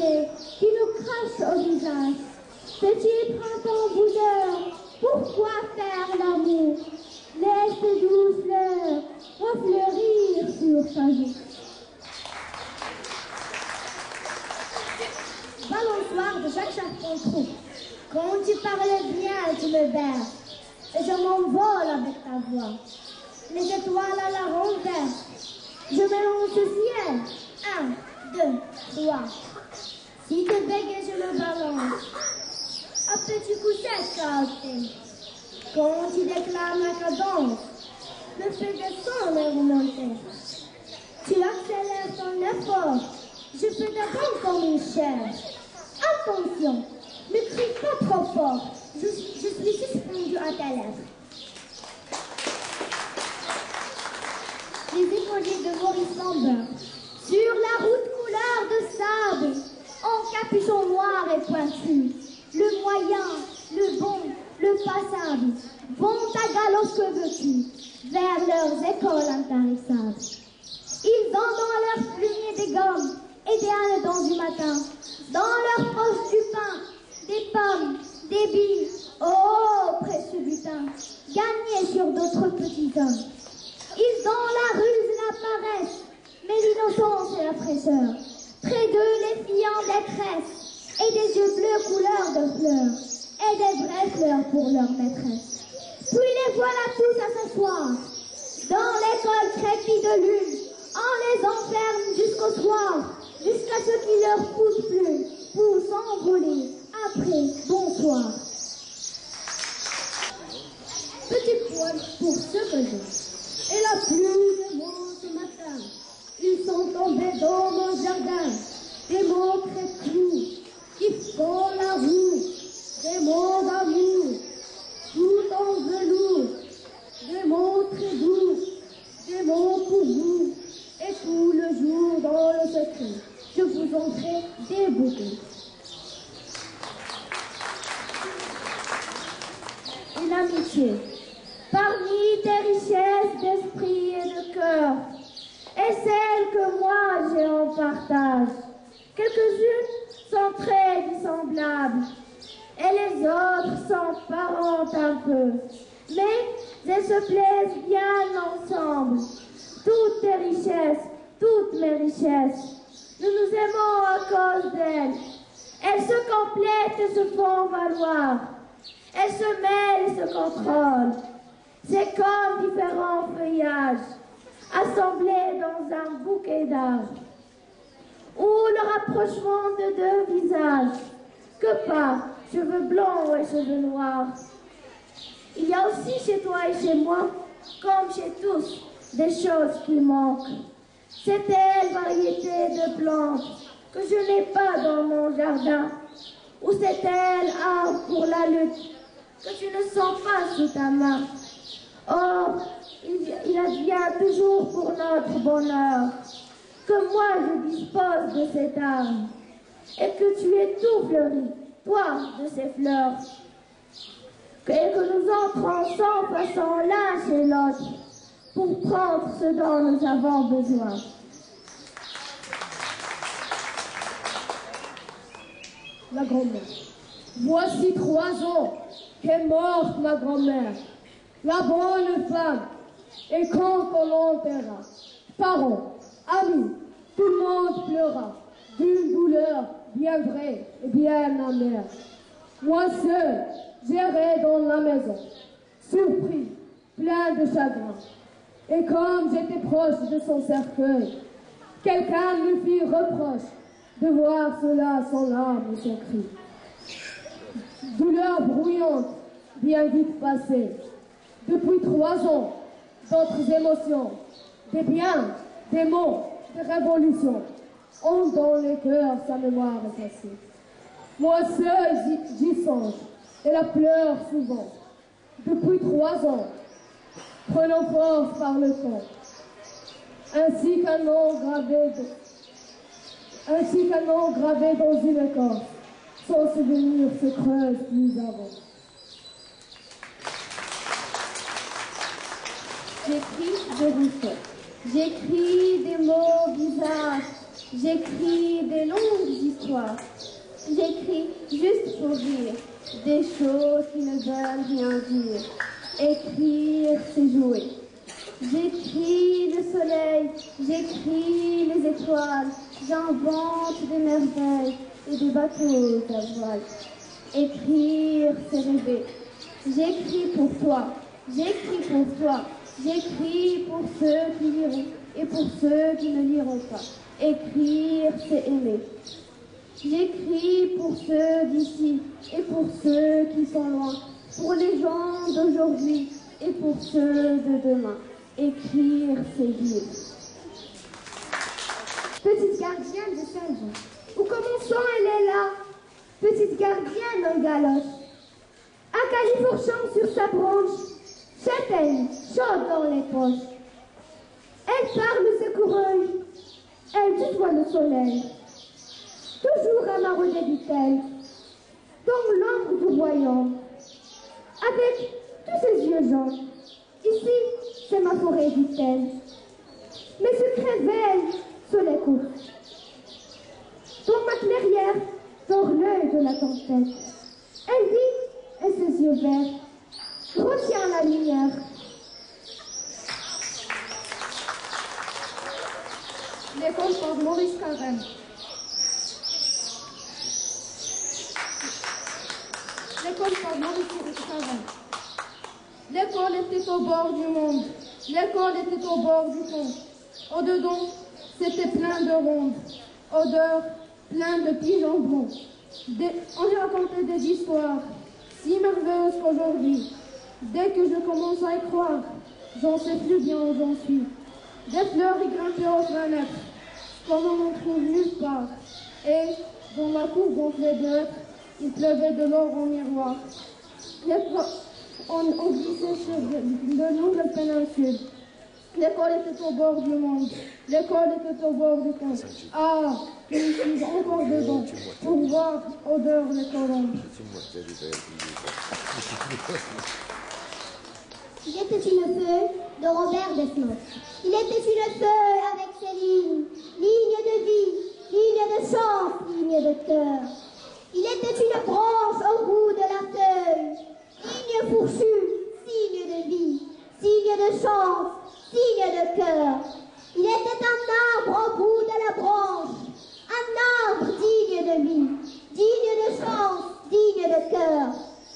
l'été qui nous crache au visage. Petit printemps boudeur, pourquoi faire l'amour? Laisse tes douces fleurs refleurir sur ta joue. Balançoire de Jacques Charpentron. Quand tu parlais bien, tu me berces, et je m'envole avec ta voix. Les étoiles à la renverse, je mélange ce ciel. 1, 2, 3. Si t'es bégué, je le balance. Un petit coup sec cassé. Quand tu déclames la cadence, le fait descendre et remonter. Tu accélères ton effort, je fais d'abord comme une chair. Attention, ne crie pas trop fort, je suis suspendu à tes lèvres. Les écoliers de Maurice Lambert, sur la route couleur de sable, en capuchon noir et pointu, le moyen, le bon, le passable, vont à galop cheveux vers leurs écoles intarissables. Ils ont dans leurs plumiers des gommes et des hanedons du matin, dans leurs poches du pain, des pommes, des billes, oh, précieux butin, gagnés sur d'autres petits hommes. Ils ont la ruse et la paresse, mais l'innocence et la fraîcheur. Près d'eux, les filles en détresse, et des yeux bleus couleur de fleurs, et des vraies fleurs pour leur maîtresse. Puis les voilà tous à s'asseoir, dans l'école crépie de lune, on les enferme jusqu'au soir, jusqu'à ce qu'il leur pousse plus, pour s'envoler. Après, bonsoir. Petit poil pour ce que j'ai. Et la pluie de mots ce matin, ils sont tombés dans mon jardin. Des mots très flous qui font la roue, des mots d'amour, tout en velours, des mots très doux, des mots pour vous. Et tout le jour dans le secret, je vous en ferai des bouquets. Une amitié, parmi tes richesses d'esprit et de cœur, et celles que moi j'ai en partage. Quelques-unes sont très dissemblables, et les autres s'emparentent un peu, mais elles se plaisent bien ensemble. Toutes tes richesses, toutes mes richesses, nous nous aimons à cause d'elles. Elles se complètent et se font valoir. Elles se mêlent et se contrôlent. C'est comme différents feuillages, assemblés dans un bouquet d'arbres. Ou le rapprochement de deux visages, que par cheveux blancs et cheveux noirs. Il y a aussi chez toi et chez moi, comme chez tous, des choses qui manquent. C'est telle variété de plantes que je n'ai pas dans mon jardin. Ou c'est tel arbre pour la lutte que tu ne sens pas sous ta main. Or, il advient toujours pour notre bonheur que moi je dispose de cette arme et que tu es tout fleuri, toi, de ces fleurs. Et que nous entrons sans façon l'un chez l'autre pour prendre ce dont nous avons besoin. La grand-mère. Voici 3 ans qu'est morte ma grand-mère, la bonne femme, et quand on l'enterra, parents, amis, tout le monde pleura, d'une douleur bien vraie et bien amère. Moi seul, j'errais dans la maison, surpris, plein de chagrin. Et comme j'étais proche de son cercueil, quelqu'un me fit reproche de voir cela sans larmes et sans cri. Douleur bruyante, bien vite passée. Depuis 3 ans, d'autres émotions, des biens, des mots, des révolutions, ont dans les cœurs sa mémoire effacée. Moi seul j'y songe, et la pleure souvent. Depuis 3 ans, prenant force par le temps, ainsi qu'un nom gravé dans une écorce, son souvenir se creuse plus avant. J'écris de Rousseau. J'écris des mots visages J'écris des longues histoires. J'écris juste pour rire, des choses qui ne veulent rien dire. Écrire, c'est jouer. J'écris le soleil, j'écris les étoiles, j'invente des merveilles et des bateaux à voile. Écrire, c'est rêver. J'écris pour toi, j'écris pour toi, j'écris pour ceux qui liront et pour ceux qui ne liront pas. Écrire, c'est aimer. J'écris pour ceux d'ici et pour ceux qui sont loin, pour les gens d'aujourd'hui et pour ceux de demain. Écrire, c'est vivre. Petite gardienne de Saint-Jean, où commençant elle est là, petite gardienne en galoche. Un califourchon sur sa branche, châtaigne chaude dans les poches. Elle parle secoureuse, elle tutoie le soleil. Toujours à marauder, dit-elle, dans l'ombre du royaume, avec tous ses yeux jaunes. Ici, c'est ma forêt, dit-elle. Mes secrets veillent sur les courses. Dans ma clairière, dort l'œil de la tempête. Elle vit et ses yeux verts retient la lumière. L'école par Maurice Carême. L'école par Maurice Carême. L'école était au bord du monde. L'école était au bord du pont. Au-dedans, c'était plein de rondes. Odeur, plein de pigeons blonds. On y racontait des histoires si merveilleuses qu'aujourd'hui, dès que je commence à y croire, j'en sais plus bien où j'en suis. Des fleurs y grimpaient aux fenêtres, comme on n'en trouve nulle part. Et, dans ma cour gonflée d'œufs, il pleuvait de l'or en miroir. On glissait sur de nouvelles péninsules. L'école était au bord du monde. L'école était au bord du pont. Ah, je suis encore dedans pour voir odeur des colombes. Il était une feuille de Robert Desnos. Il était une feuille avec ses lignes, lignes de vie, lignes de chance, lignes de cœur. Il était une branche au bout de la feuille, ligne fourchue, signe de vie, signe de chance, signe de cœur. Il était un arbre au bout de la branche, un arbre digne de vie, digne de chance, digne de cœur.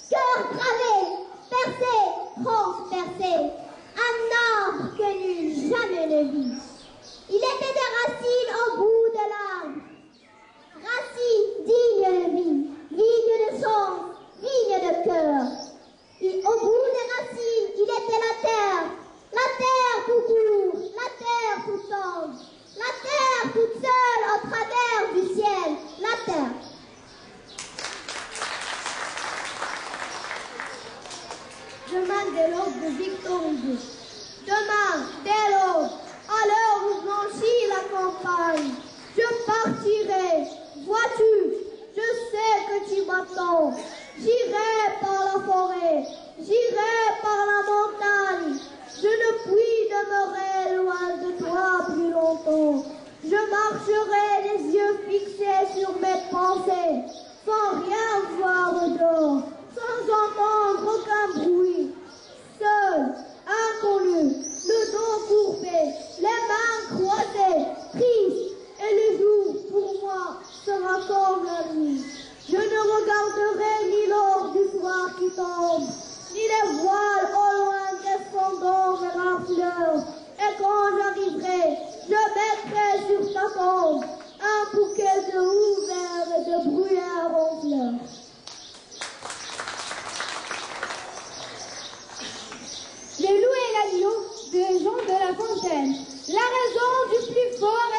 Cœur gravé, percé, transpercé, un arbre que nul jamais ne vit. Il était des racines au bout de l'arbre, racines dignes de vie, dignes de chance, dignes de cœur. Au bout des racines, il était la terre tout court, la terre tout tendre, la terre toute seule au travers du ciel, la terre. Demain dès l'aube de Victor Hugo. Demain dès l'aube, à l'heure où blanchit la campagne, je partirai. Vois-tu, je sais que tu m'attends. J'irai par la forêt, j'irai par la montagne. Je ne puis demeurer loin de toi plus longtemps. Je marcherai les yeux fixés sur mes pensées, sans rien voir dehors, sans entendre aucun bruit. Seul, inconnu, le dos courbé, les mains croisées, triste, et le jour pour moi sera comme la nuit. Je ne regarderai ni l'or du soir qui tombe, ni les voiles au loin descendant vers la fleur. Et quand j'arriverai, je mettrai sur ta tombe un bouquet de houes verts et de bruyères en fleurs. Les loups et l'agneau de Jean de La Fontaine. La raison du plus fort